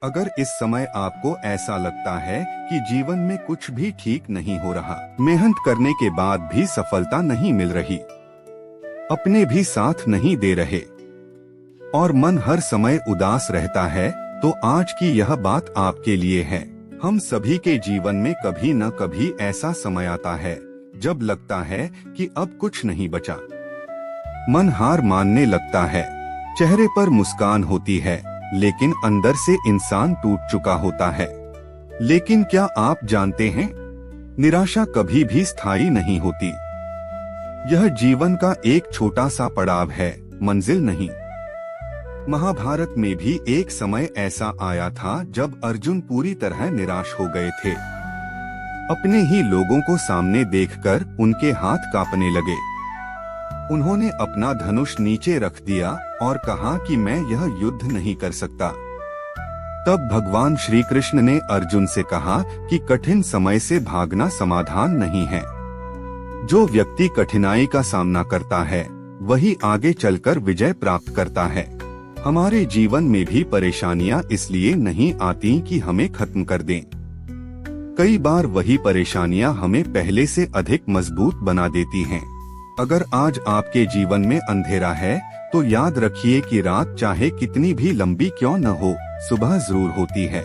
अगर इस समय आपको ऐसा लगता है कि जीवन में कुछ भी ठीक नहीं हो रहा, मेहनत करने के बाद भी सफलता नहीं मिल रही, अपने भी साथ नहीं दे रहे और मन हर समय उदास रहता है, तो आज की यह बात आपके लिए है। हम सभी के जीवन में कभी न कभी ऐसा समय आता है जब लगता है कि अब कुछ नहीं बचा। मन हार मानने लगता है, चेहरे पर मुस्कान होती है, लेकिन अंदर से इंसान टूट चुका होता है। लेकिन क्या आप जानते हैं, निराशा कभी भी स्थायी नहीं होती। यह जीवन का एक छोटा सा पड़ाव है, मंजिल नहीं। महाभारत में भी एक समय ऐसा आया था जब अर्जुन पूरी तरह निराश हो गए थे। अपने ही लोगों को सामने देखकर उनके हाथ कांपने लगे। उन्होंने अपना धनुष नीचे रख दिया और कहा कि मैं यह युद्ध नहीं कर सकता। तब भगवान श्री कृष्ण ने अर्जुन से कहा कि कठिन समय से भागना समाधान नहीं है। जो व्यक्ति कठिनाई का सामना करता है वही आगे चलकर विजय प्राप्त करता है। हमारे जीवन में भी परेशानियां इसलिए नहीं आती कि हमें खत्म कर दें। कई बार वही परेशानियां हमें पहले से अधिक मजबूत बना देती हैं। अगर आज आपके जीवन में अंधेरा है तो याद रखिए कि रात चाहे कितनी भी लंबी क्यों न हो, सुबह जरूर होती है।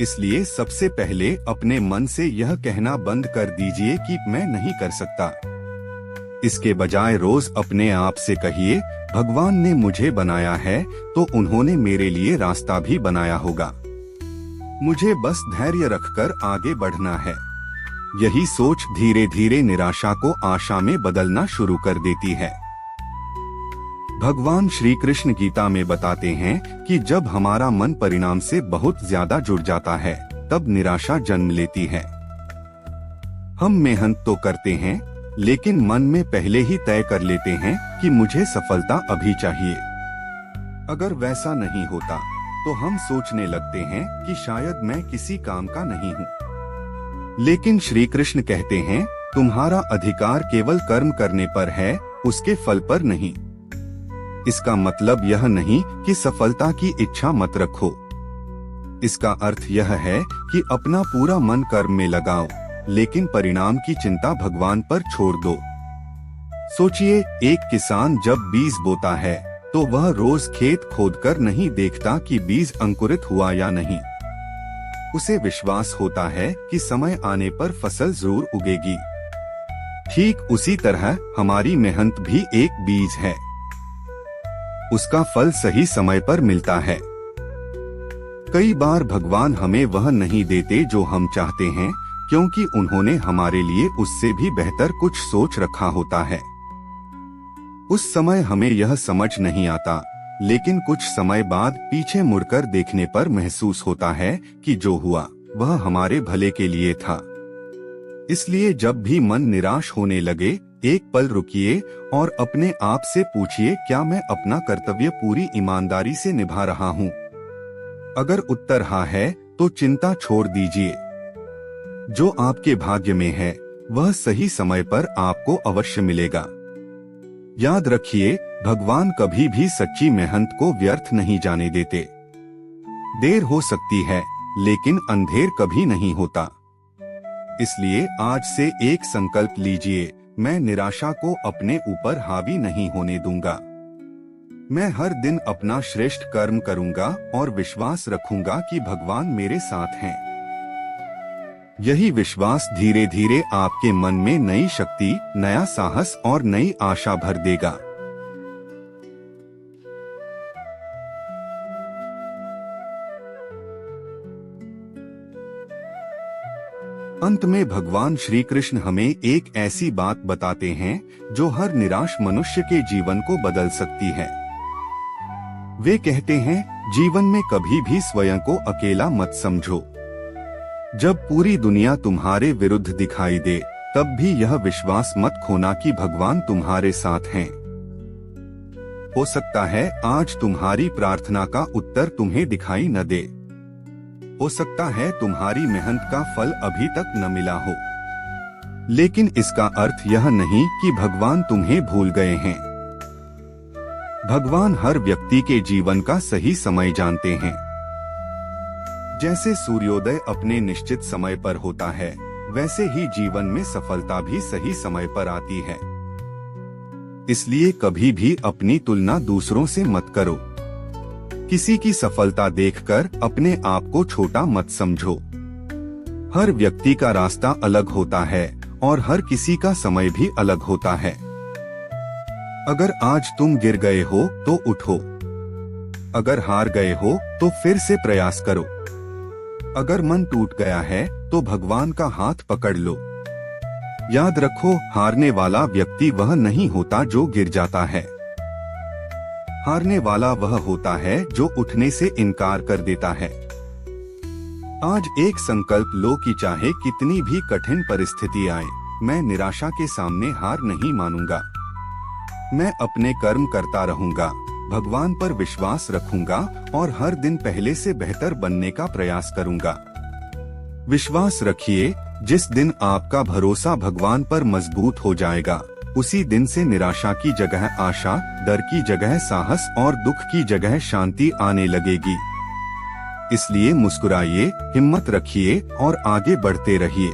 इसलिए सबसे पहले अपने मन से यह कहना बंद कर दीजिए कि मैं नहीं कर सकता। इसके बजाय रोज अपने आप से कहिए, भगवान ने मुझे बनाया है तो उन्होंने मेरे लिए रास्ता भी बनाया होगा। मुझे बस धैर्य रखकर आगे बढ़ना है। यही सोच धीरे धीरे निराशा को आशा में बदलना शुरू कर देती है। भगवान श्री कृष्ण गीता में बताते हैं कि जब हमारा मन परिणाम से बहुत ज्यादा जुड़ जाता है तब निराशा जन्म लेती है। हम मेहनत तो करते हैं, लेकिन मन में पहले ही तय कर लेते हैं कि मुझे सफलता अभी चाहिए। अगर वैसा नहीं होता तो हम सोचने लगते हैं कि शायद मैं किसी काम का नहीं हूँ। लेकिन श्री कृष्ण कहते हैं, तुम्हारा अधिकार केवल कर्म करने पर है, उसके फल पर नहीं। इसका मतलब यह नहीं कि सफलता की इच्छा मत रखो। इसका अर्थ यह है कि अपना पूरा मन कर्म में लगाओ, लेकिन परिणाम की चिंता भगवान पर छोड़ दो। सोचिए, एक किसान जब बीज बोता है तो वह रोज खेत खोदकर नहीं देखता कि बीज अंकुरित हुआ या नहीं। उसे विश्वास होता है कि समय आने पर फसल जरूर उगेगी। ठीक उसी तरह हमारी मेहनत भी एक बीज है, उसका फल सही समय पर मिलता है। कई बार भगवान हमें वह नहीं देते जो हम चाहते हैं, क्योंकि उन्होंने हमारे लिए उससे भी बेहतर कुछ सोच रखा होता है। उस समय हमें यह समझ नहीं आता, लेकिन कुछ समय बाद पीछे मुड़कर देखने पर महसूस होता है कि जो हुआ वह हमारे भले के लिए था। इसलिए जब भी मन निराश होने लगे, एक पल रुकिए और अपने आप से पूछिए, क्या मैं अपना कर्तव्य पूरी ईमानदारी से निभा रहा हूँ? अगर उत्तर हाँ है तो चिंता छोड़ दीजिए। जो आपके भाग्य में है वह सही समय पर आपको अवश्य मिलेगा। याद रखिए, भगवान कभी भी सच्ची मेहनत को व्यर्थ नहीं जाने देते। देर हो सकती है, लेकिन अंधेर कभी नहीं होता। इसलिए आज से एक संकल्प लीजिए, मैं निराशा को अपने ऊपर हावी नहीं होने दूंगा। मैं हर दिन अपना श्रेष्ठ कर्म करूंगा और विश्वास रखूंगा कि भगवान मेरे साथ हैं। यही विश्वास धीरे धीरे आपके मन में नई शक्ति, नया साहस और नई आशा भर देगा। अंत में भगवान श्री कृष्ण हमें एक ऐसी बात बताते हैं जो हर निराश मनुष्य के जीवन को बदल सकती है। वे कहते हैं, जीवन में कभी भी स्वयं को अकेला मत समझो। जब पूरी दुनिया तुम्हारे विरुद्ध दिखाई दे, तब भी यह विश्वास मत खोना कि भगवान तुम्हारे साथ हैं। हो सकता है आज तुम्हारी प्रार्थना का उत्तर तुम्हें दिखाई न दे। हो सकता है तुम्हारी मेहनत का फल अभी तक न मिला हो, लेकिन इसका अर्थ यह नहीं कि भगवान तुम्हें भूल गए हैं। भगवान हर व्यक्ति के जीवन का सही समय जानते हैं। जैसे सूर्योदय अपने निश्चित समय पर होता है, वैसे ही जीवन में सफलता भी सही समय पर आती है। इसलिए कभी भी अपनी तुलना दूसरों से मत करो। किसी की सफलता देखकर अपने आप को छोटा मत समझो। हर व्यक्ति का रास्ता अलग होता है और हर किसी का समय भी अलग होता है। अगर आज तुम गिर गए हो तो उठो। अगर हार गए हो तो फिर से प्रयास करो। अगर मन टूट गया है तो भगवान का हाथ पकड़ लो। याद रखो, हारने वाला व्यक्ति वह नहीं होता जो गिर जाता है। हारने वाला वह होता है जो उठने से इनकार कर देता है। आज एक संकल्प लो कि चाहे कितनी भी कठिन परिस्थिति आए, मैं निराशा के सामने हार नहीं मानूंगा। मैं अपने कर्म करता रहूंगा, भगवान पर विश्वास रखूंगा और हर दिन पहले से बेहतर बनने का प्रयास करूंगा। विश्वास रखिए, जिस दिन आपका भरोसा भगवान पर मजबूत हो जाएगा, उसी दिन से निराशा की जगह आशा, डर की जगह साहस और दुख की जगह शांति आने लगेगी। इसलिए मुस्कुराइए, हिम्मत रखिए और आगे बढ़ते रहिए,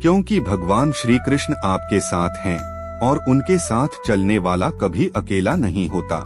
क्योंकि भगवान श्री कृष्ण आपके साथ हैं और उनके साथ चलने वाला कभी अकेला नहीं होता।